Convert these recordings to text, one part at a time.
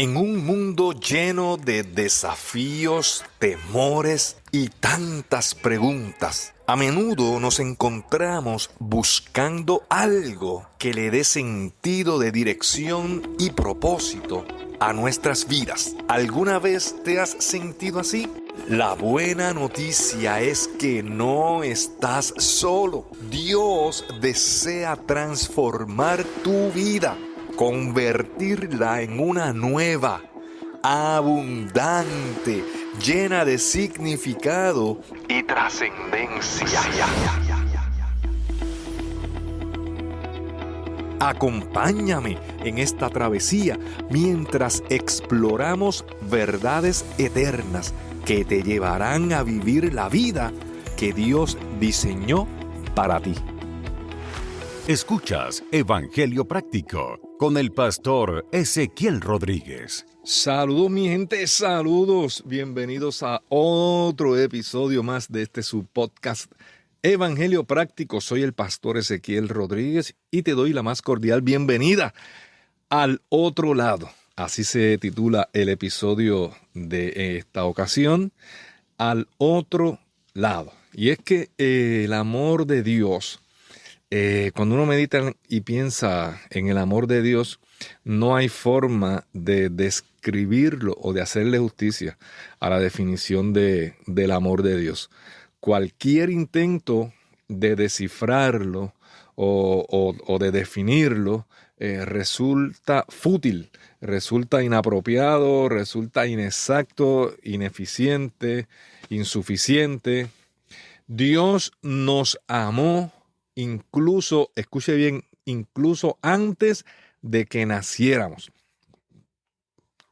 En un mundo lleno de desafíos, temores y tantas preguntas, a menudo nos encontramos buscando algo que le dé sentido de dirección y propósito a nuestras vidas. ¿Alguna vez te has sentido así? La buena noticia es que no estás solo. Dios desea transformar tu vida, convertirla en una nueva, abundante, llena de significado y trascendencia. Acompáñame en esta travesía mientras exploramos verdades eternas que te llevarán a vivir la vida que Dios diseñó para ti. Escuchas Evangelio Práctico con el pastor Ezequiel Rodríguez. Saludos mi gente, saludos. Bienvenidos a otro episodio más de este su podcast Evangelio Práctico. Soy el pastor Ezequiel Rodríguez y te doy la más cordial bienvenida al otro lado. Así se titula el episodio de esta ocasión, al otro lado. Y es que el amor de Dios, cuando uno medita y piensa en el amor de Dios, no hay forma de describirlo o de hacerle justicia a la definición del amor de Dios. Cualquier intento de descifrarlo o de definirlo resulta fútil, resulta inapropiado, resulta inexacto, ineficiente, insuficiente. Dios nos amó incluso, escuche bien, incluso antes de que naciéramos.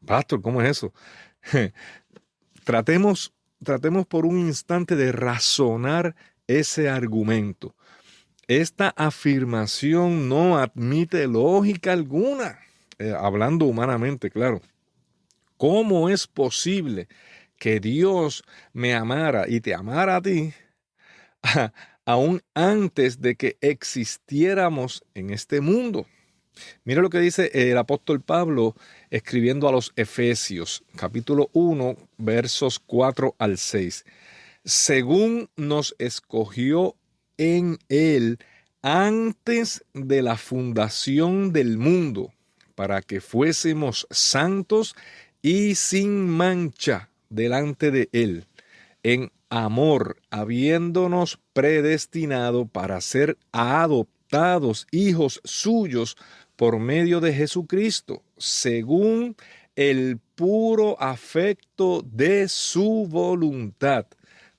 Pastor, ¿cómo es eso? Tratemos por un instante de razonar ese argumento. Esta afirmación no admite lógica alguna, hablando humanamente, claro. ¿Cómo es posible que Dios me amara y te amara a ti aún antes de que existiéramos en este mundo? Mira lo que dice el apóstol Pablo escribiendo a los Efesios, capítulo 1, versos 4 al 6. Según nos escogió en Él antes de la fundación del mundo, para que fuésemos santos y sin mancha delante de Él, en amor, habiéndonos predestinado para ser adoptados hijos suyos por medio de Jesucristo, según el puro afecto de su voluntad,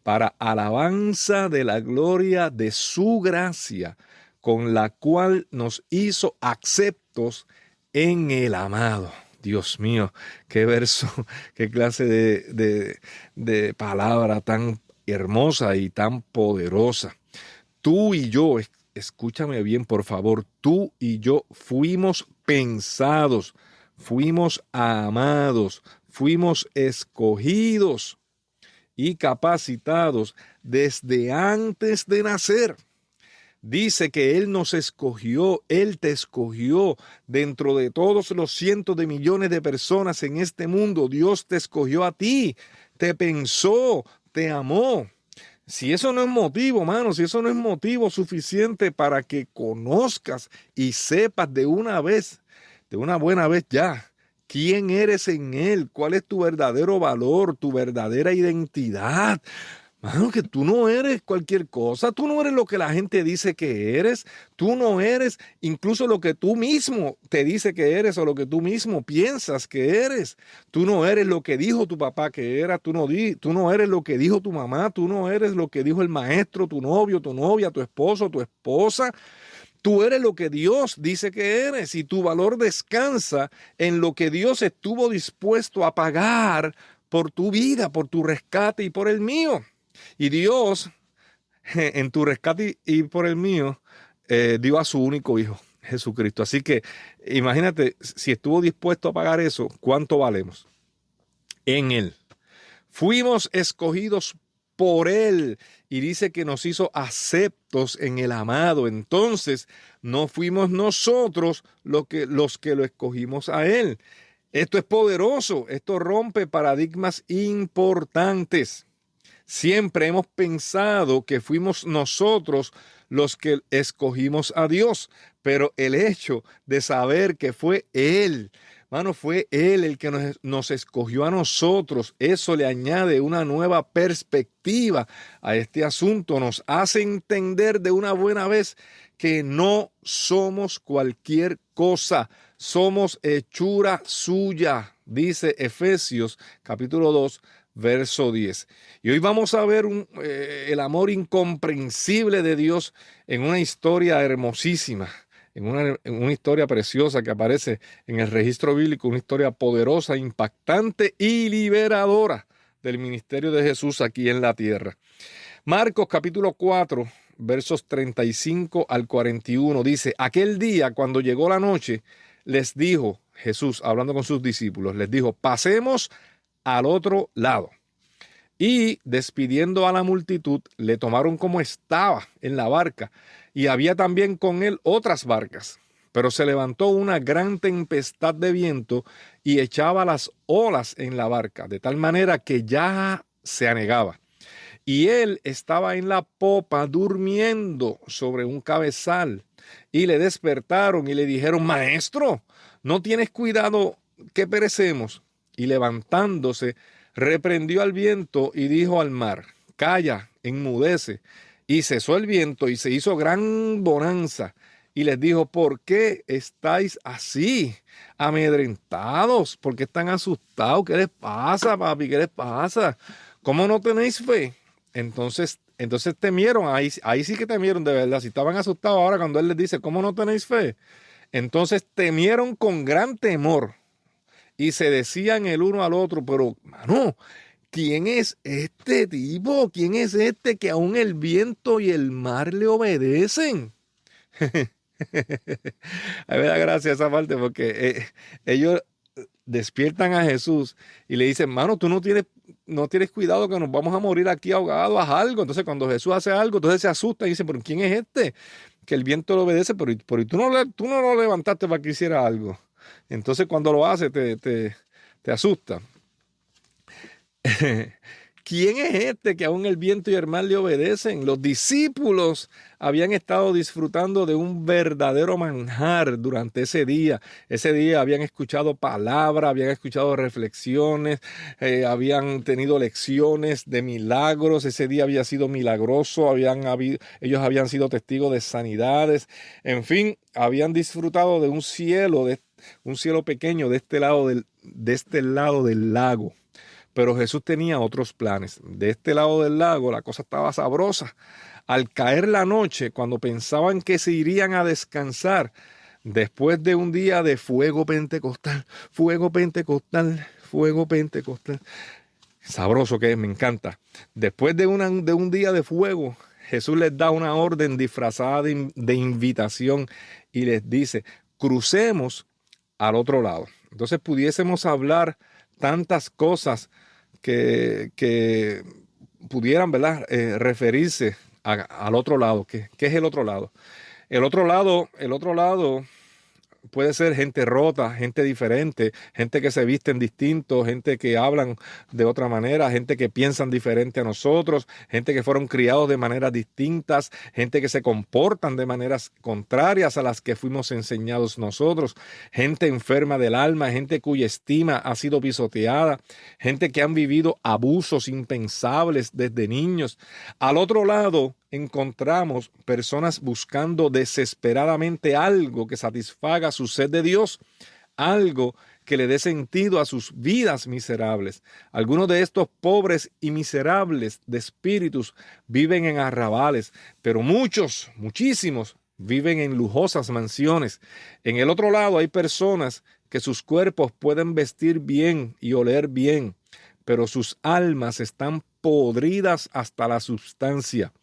para alabanza de la gloria de su gracia, con la cual nos hizo aceptos en el amado. Dios mío, qué verso, qué clase de palabra tan hermosa y tan poderosa. Tú y yo, escúchame bien por favor, tú y yo fuimos pensados, fuimos amados, fuimos escogidos y capacitados desde antes de nacer. Dice que Él nos escogió, Él te escogió dentro de todos los cientos de millones de personas en este mundo. Dios te escogió a ti, te pensó, te amó. Si eso no es motivo, mano, si eso no es motivo suficiente para que conozcas y sepas de una vez, de una buena vez ya, quién eres en Él, cuál es tu verdadero valor, tu verdadera identidad. Mano, que tú no eres cualquier cosa, tú no eres lo que la gente dice que eres, tú no eres incluso lo que tú mismo te dice que eres o lo que tú mismo piensas que eres. Tú no eres lo que dijo tu papá que era, tú no eres lo que dijo tu mamá, tú no eres lo que dijo el maestro, tu novio, tu novia, tu esposo, tu esposa. Tú eres lo que Dios dice que eres y tu valor descansa en lo que Dios estuvo dispuesto a pagar por tu vida, por tu rescate y por el mío. Y Dios, en tu rescate y por el mío, dio a su único hijo, Jesucristo. Así que imagínate, si estuvo dispuesto a pagar eso, ¿cuánto valemos? En Él. Fuimos escogidos por Él y dice que nos hizo aceptos en el amado. Entonces, no fuimos nosotros los que lo escogimos a Él. Esto es poderoso, esto rompe paradigmas importantes. Siempre hemos pensado que fuimos nosotros los que escogimos a Dios, pero el hecho de saber que fue Él, mano, fue Él el que nos escogió a nosotros, eso le añade una nueva perspectiva a este asunto, nos hace entender de una buena vez que no somos cualquier cosa, somos hechura suya, dice Efesios capítulo 2, verso 10. Y hoy vamos a ver el amor incomprensible de Dios en una historia hermosísima, en una historia preciosa que aparece en el registro bíblico, una historia poderosa, impactante y liberadora del ministerio de Jesús aquí en la tierra. Marcos capítulo 4, versos 35 al 41 dice: aquel día cuando llegó la noche, les dijo Jesús, hablando con sus discípulos, les dijo: pasemos al otro lado. Y despidiendo a la multitud, le tomaron como estaba en la barca, y había también con él otras barcas. Pero se levantó una gran tempestad de viento y echaba las olas en la barca, de tal manera que ya se anegaba. Y él estaba en la popa durmiendo sobre un cabezal. Y le despertaron y le dijeron: maestro, ¿no tienes cuidado que perecemos? Y levantándose, reprendió al viento y dijo al mar: calla, enmudece. Y cesó el viento y se hizo gran bonanza. Y les dijo: ¿por qué estáis así, amedrentados? ¿Por qué están asustados? ¿Qué les pasa, papi? ¿Qué les pasa? ¿Cómo no tenéis fe? Entonces temieron, ahí sí que temieron de verdad. Si estaban asustados ahora cuando él les dice: ¿cómo no tenéis fe? Entonces temieron con gran temor y se decían el uno al otro: pero, mano, ¿quién es este tipo? ¿Quién es este que aún el viento y el mar le obedecen? A mí me da gracia esa parte porque ellos despiertan a Jesús y le dicen: mano, tú no tienes cuidado que nos vamos a morir aquí ahogados, haz algo. Entonces cuando Jesús hace algo, entonces se asusta y dicen: pero ¿quién es este? Que el viento lo obedece, pero tú no lo levantaste para que hiciera algo. Entonces cuando lo hace te asusta. ¿Quién es este que aún el viento y el mar le obedecen? Los discípulos habían estado disfrutando de un verdadero manjar durante ese día. Ese día habían escuchado palabras, habían escuchado reflexiones, habían tenido lecciones de milagros. Ese día había sido milagroso, ellos habían sido testigos de sanidades. En fin, habían disfrutado de un cielo pequeño de este lado del lago. Pero Jesús tenía otros planes. De este lado del lago la cosa estaba sabrosa. Al caer la noche, cuando pensaban que se irían a descansar, después de un día de fuego pentecostal, fuego pentecostal, fuego pentecostal. Sabroso que es, me encanta. Después de un día de fuego, Jesús les da una orden disfrazada de invitación y les dice: crucemos al otro lado. Entonces pudiésemos hablar tantas cosas que pudieran, ¿verdad? Referirse al otro lado. ¿Qué es el otro lado? El otro lado puede ser gente rota, gente diferente, gente que se visten distintos, gente que hablan de otra manera, gente que piensan diferente a nosotros, gente que fueron criados de maneras distintas, gente que se comportan de maneras contrarias a las que fuimos enseñados nosotros, gente enferma del alma, gente cuya estima ha sido pisoteada, gente que han vivido abusos impensables desde niños. Al otro lado encontramos personas buscando desesperadamente algo que satisfaga su sed de Dios, algo que le dé sentido a sus vidas miserables. Algunos de estos pobres y miserables de espíritus viven en arrabales, pero muchísimos viven en lujosas mansiones. En el otro lado hay personas que sus cuerpos pueden vestir bien y oler bien, pero sus almas están podridas hasta la substancia.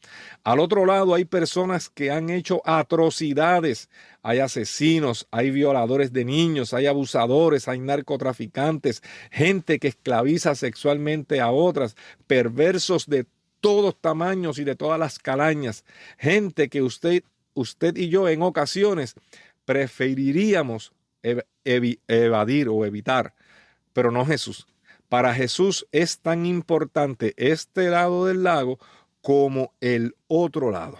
Al otro lado hay personas que han hecho atrocidades. Hay asesinos, hay violadores de niños, hay abusadores, hay narcotraficantes, gente que esclaviza sexualmente a otras, perversos de todos tamaños y de todas las calañas, gente que usted y yo en ocasiones preferiríamos evadir o evitar, pero no Jesús. Para Jesús es tan importante este lado del lago como el otro lado.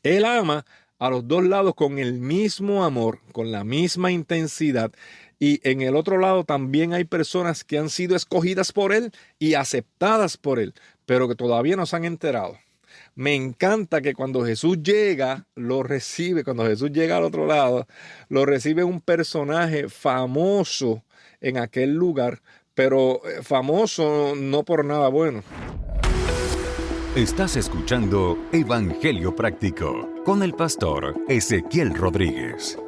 Él ama a los dos lados con el mismo amor, con la misma intensidad. Y en el otro lado también hay personas que han sido escogidas por Él y aceptadas por Él, pero que todavía no se han enterado. Me encanta que cuando Jesús llega, lo recibe, cuando Jesús llega al otro lado, lo recibe un personaje famoso en aquel lugar, pero famoso no por nada bueno. Estás escuchando Evangelio Práctico con el pastor Ezequiel Rodríguez.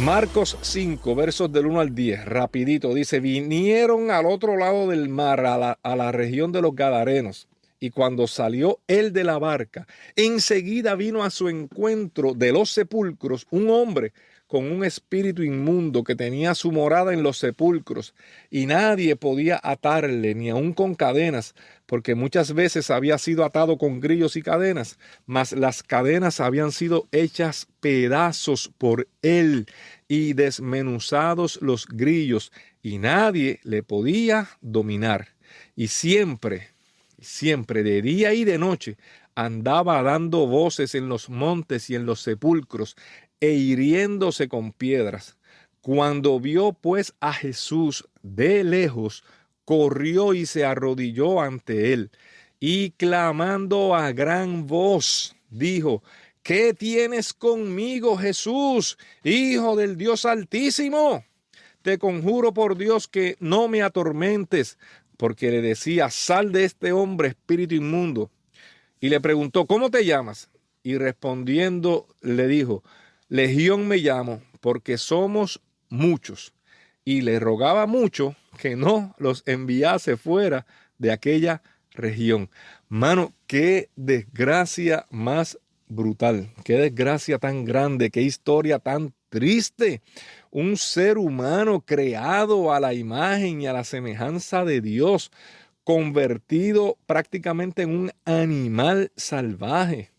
Marcos 5, versos del 1 al 10, rapidito, dice: vinieron al otro lado del mar, a la región de los Gadarenos, y cuando salió él de la barca, enseguida vino a su encuentro de los sepulcros un hombre con un espíritu inmundo que tenía su morada en los sepulcros, y nadie podía atarle, ni aun con cadenas, porque muchas veces había sido atado con grillos y cadenas, mas las cadenas habían sido hechas pedazos por él, y desmenuzados los grillos, y nadie le podía dominar. Y siempre, de día y de noche, andaba dando voces en los montes y en los sepulcros, e hiriéndose con piedras. Cuando vio pues a Jesús de lejos, corrió y se arrodilló ante él, y clamando a gran voz, dijo: ¿qué tienes conmigo, Jesús, Hijo del Dios Altísimo? Te conjuro por Dios que no me atormentes, porque le decía: sal de este hombre, espíritu inmundo. Y le preguntó: ¿cómo te llamas? Y respondiendo le dijo: Legión me llamo, porque somos muchos. Y le rogaba mucho que no los enviase fuera de aquella región. Mano, qué desgracia más brutal, qué desgracia tan grande, qué historia tan triste. Un ser humano creado a la imagen y a la semejanza de Dios, convertido prácticamente en un animal salvaje.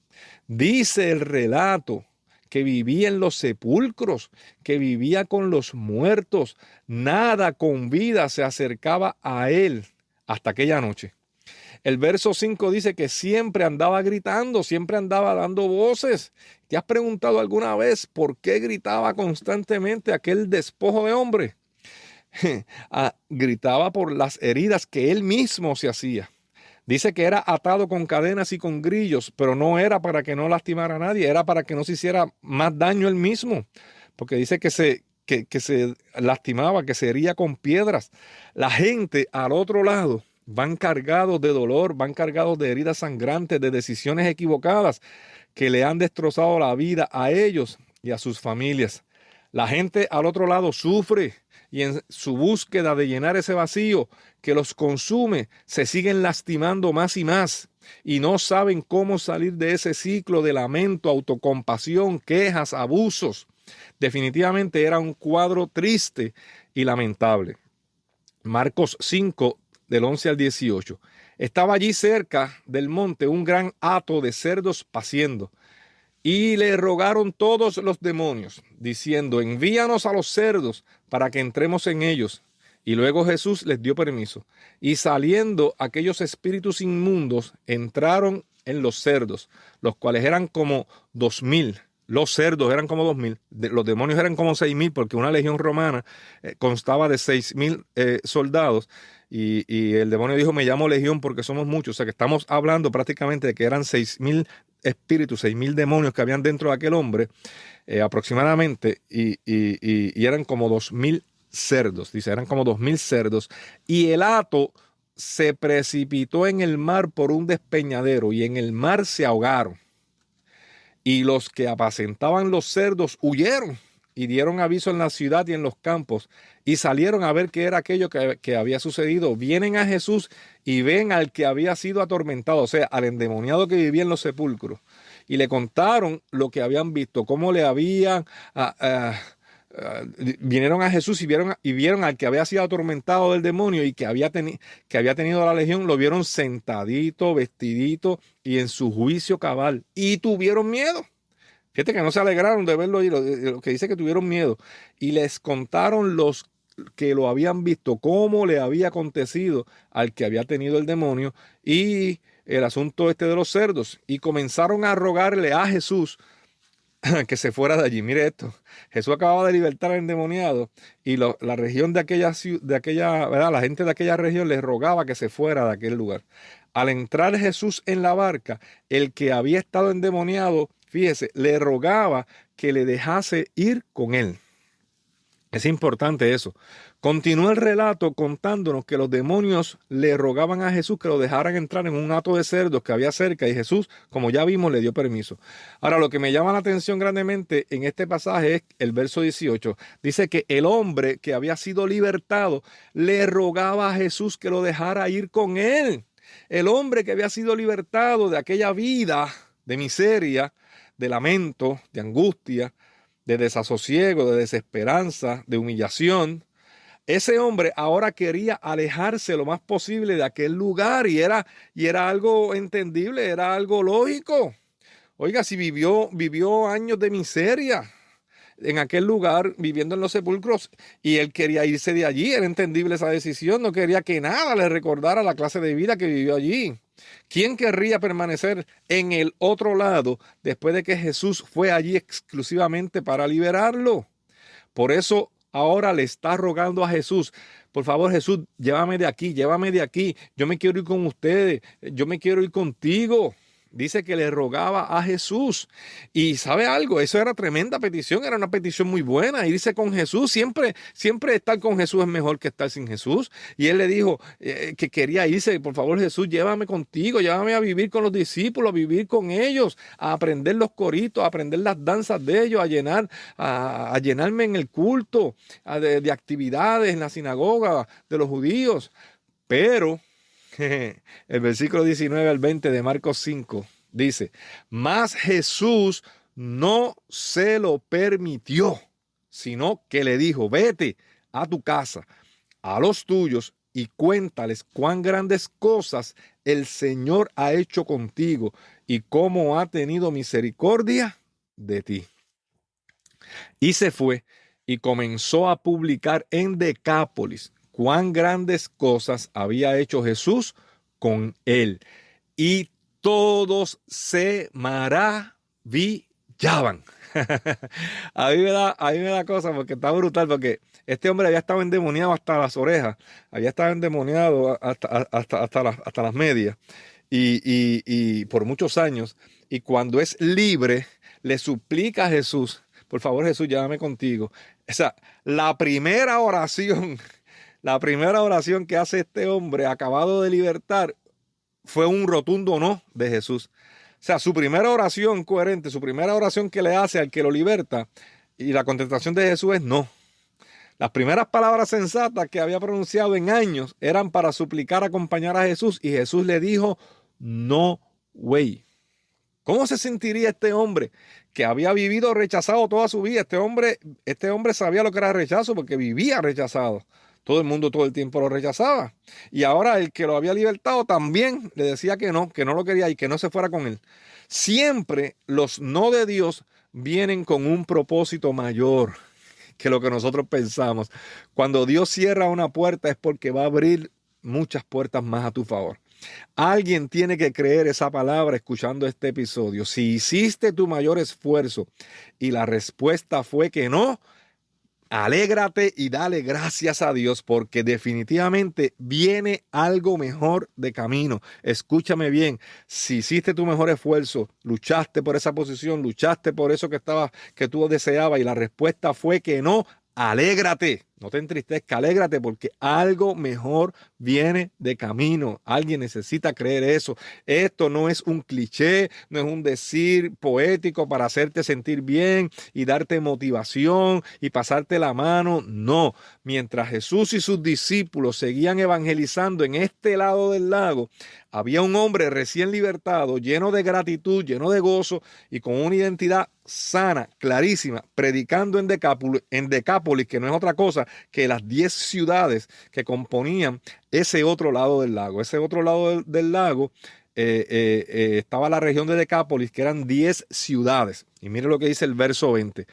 Dice el relato que vivía en los sepulcros, que vivía con los muertos. Nada con vida se acercaba a él hasta aquella noche. El verso 5 dice que siempre andaba gritando, siempre andaba dando voces. ¿Te has preguntado alguna vez por qué gritaba constantemente aquel despojo de hombre? Gritaba por las heridas que él mismo se hacía. Dice que era atado con cadenas y con grillos, pero no era para que no lastimara a nadie, era para que no se hiciera más daño él mismo, porque dice que se lastimaba, que se hería con piedras. La gente al otro lado van cargados de dolor, van cargados de heridas sangrantes, de decisiones equivocadas que le han destrozado la vida a ellos y a sus familias. La gente al otro lado sufre, y en su búsqueda de llenar ese vacío que los consume, se siguen lastimando más y más, y no saben cómo salir de ese ciclo de lamento, autocompasión, quejas, abusos. Definitivamente era un cuadro triste y lamentable. Marcos 5, del 11 al 18. Estaba allí cerca del monte un gran hato de cerdos paciendo, y le rogaron todos los demonios, diciendo: envíanos a los cerdos para que entremos en ellos. Y luego Jesús les dio permiso. Y saliendo aquellos espíritus inmundos, entraron en los cerdos, los cuales eran como 2,000. Los cerdos eran como 2,000. Los demonios eran como 6,000, porque una legión romana constaba de 6,000 soldados. Y el demonio dijo: me llamo legión porque somos muchos. O sea que estamos hablando prácticamente de que eran 6,000 espíritus, 6,000 demonios que habían dentro de aquel hombre, aproximadamente, y eran como 2,000 cerdos. Dice, eran como 2,000 cerdos. Y el hato se precipitó en el mar por un despeñadero, y en el mar se ahogaron. Y los que apacentaban los cerdos huyeron y dieron aviso en la ciudad y en los campos, y salieron a ver qué era aquello que había sucedido. Vienen a Jesús y ven al que había sido atormentado, o sea, al endemoniado que vivía en los sepulcros, y le contaron lo que habían visto, cómo le habían... vinieron a Jesús y vieron al que había sido atormentado del demonio y que había tenido la legión. Lo vieron sentadito, vestidito y en su juicio cabal, y tuvieron miedo. Fíjate que no se alegraron de verlo y lo que dice que tuvieron miedo. Y les contaron los que lo habían visto, cómo le había acontecido al que había tenido el demonio y el asunto este de los cerdos. Y comenzaron a rogarle a Jesús que se fuera de allí. Mire esto, Jesús acababa de libertar al endemoniado y la región de aquella, ¿verdad? La gente de aquella región le rogaba que se fuera de aquel lugar. Al entrar Jesús en la barca, el que había estado endemoniado, fíjese, le rogaba que le dejase ir con él. Es importante eso. Continúa el relato contándonos que los demonios le rogaban a Jesús que lo dejaran entrar en un hato de cerdos que había cerca y Jesús, como ya vimos, le dio permiso. Ahora, lo que me llama la atención grandemente en este pasaje es el verso 18. Dice que el hombre que había sido libertado le rogaba a Jesús que lo dejara ir con él. El hombre que había sido libertado de aquella vida de miseria, de lamento, de angustia, de desasosiego, de desesperanza, de humillación. Ese hombre ahora quería alejarse lo más posible de aquel lugar y era algo entendible, era algo lógico. Oiga, si vivió años de miseria en aquel lugar, viviendo en los sepulcros, y él quería irse de allí, era entendible esa decisión, no quería que nada le recordara la clase de vida que vivió allí. ¿Quién querría permanecer en el otro lado después de que Jesús fue allí exclusivamente para liberarlo? Por eso ahora le está rogando a Jesús, por favor Jesús, llévame de aquí, yo me quiero ir con ustedes, yo me quiero ir contigo. Dice que le rogaba a Jesús. Y ¿sabe algo? Eso era tremenda petición, era una petición muy buena. Irse con Jesús, siempre estar con Jesús es mejor que estar sin Jesús. Y él le dijo que quería irse. Por favor, Jesús, llévame contigo, llévame a vivir con los discípulos, a vivir con ellos, a aprender los coritos, a aprender las danzas de ellos, a llenarme en el culto, de actividades en la sinagoga de los judíos. Pero el versículo 19 al 20 de Marcos 5 dice, mas Jesús no se lo permitió, sino que le dijo, vete a tu casa, a los tuyos, y cuéntales cuán grandes cosas el Señor ha hecho contigo y cómo ha tenido misericordia de ti. Y se fue y comenzó a publicar en Decápolis cuán grandes cosas había hecho Jesús con él. Y todos se maravillaban. A mí me da cosa porque está brutal, porque este hombre había estado endemoniado hasta las orejas, había estado endemoniado hasta las medias y por muchos años. Y cuando es libre, le suplica a Jesús, por favor Jesús, llévame contigo. O sea, la primera oración que hace este hombre acabado de libertar fue un rotundo no de Jesús. O sea, su primera oración coherente, su primera oración que le hace al que lo liberta, y la contestación de Jesús es no. Las primeras palabras sensatas que había pronunciado en años eran para suplicar acompañar a Jesús, y Jesús le dijo, no way. ¿Cómo se sentiría este hombre que había vivido rechazado toda su vida? Este hombre sabía lo que era rechazo porque vivía rechazado. Todo el mundo todo el tiempo lo rechazaba. Y ahora el que lo había libertado también le decía que no lo quería y que no se fuera con él. Siempre los no de Dios vienen con un propósito mayor que lo que nosotros pensamos. Cuando Dios cierra una puerta es porque va a abrir muchas puertas más a tu favor. Alguien tiene que creer esa palabra escuchando este episodio. Si hiciste tu mayor esfuerzo y la respuesta fue que no, alégrate y dale gracias a Dios porque definitivamente viene algo mejor de camino. Escúchame bien, si hiciste tu mejor esfuerzo, luchaste por esa posición, luchaste por eso que tú deseabas y la respuesta fue que no, alégrate, no te entristezcas, alégrate porque algo mejor viene de camino. Alguien necesita creer eso. Esto no es un cliché, no es un decir poético para hacerte sentir bien y darte motivación y pasarte la mano. No, mientras Jesús y sus discípulos seguían evangelizando en este lado del lago, había un hombre recién libertado, lleno de gratitud, lleno de gozo y con una identidad sana, clarísima, predicando en Decápolis, que no es otra cosa que las 10 ciudades que componían ese otro lado del lago. Ese otro lado del lago estaba la región de Decápolis, que eran 10 ciudades. Y mire lo que dice el verso 20.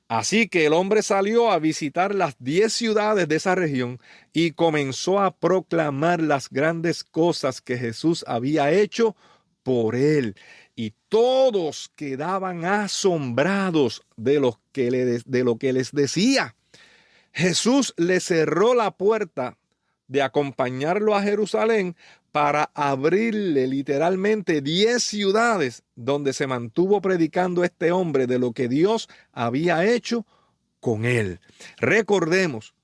Así que el hombre salió a visitar las 10 ciudades de esa región y comenzó a proclamar las grandes cosas que Jesús había hecho por él. Y todos quedaban asombrados de lo que les decía. Jesús le cerró la puerta de acompañarlo a Jerusalén para abrirle literalmente 10 ciudades donde se mantuvo predicando este hombre de lo que Dios había hecho con él. Recordemos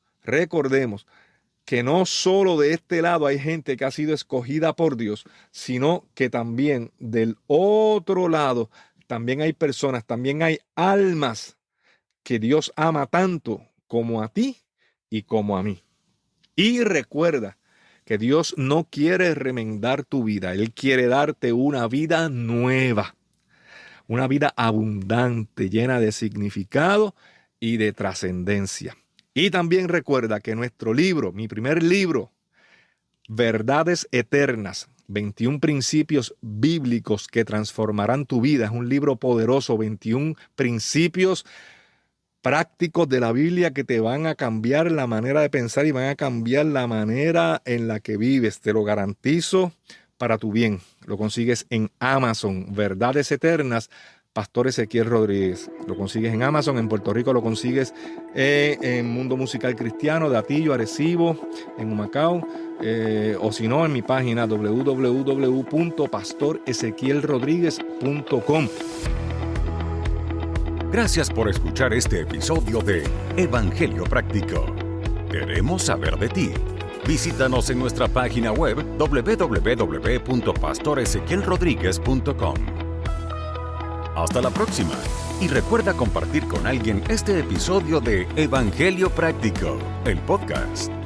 que no solo de este lado hay gente que ha sido escogida por Dios, sino que también del otro lado también hay personas, también hay almas que Dios ama tanto como a ti y como a mí. Y recuerda que Dios no quiere remendar tu vida. Él quiere darte una vida nueva, una vida abundante, llena de significado y de trascendencia. Y también recuerda que nuestro libro, mi primer libro, Verdades Eternas, 21 principios bíblicos que transformarán tu vida, es un libro poderoso, 21 principios prácticos de la Biblia que te van a cambiar la manera de pensar y van a cambiar la manera en la que vives. Te lo garantizo para tu bien. Lo consigues en Amazon. Verdades Eternas, Pastor Ezequiel Rodríguez. Lo consigues en Amazon. En Puerto Rico lo consigues en Mundo Musical Cristiano, de Atillo, Arecibo, en Humacao. O si no, en mi página www.pastorezequielrodriguez.com. Gracias por escuchar este episodio de Evangelio Práctico. Queremos saber de ti. Visítanos en nuestra página web www.pastorezequielrodriguez.com. Hasta la próxima y recuerda compartir con alguien este episodio de Evangelio Práctico, el podcast.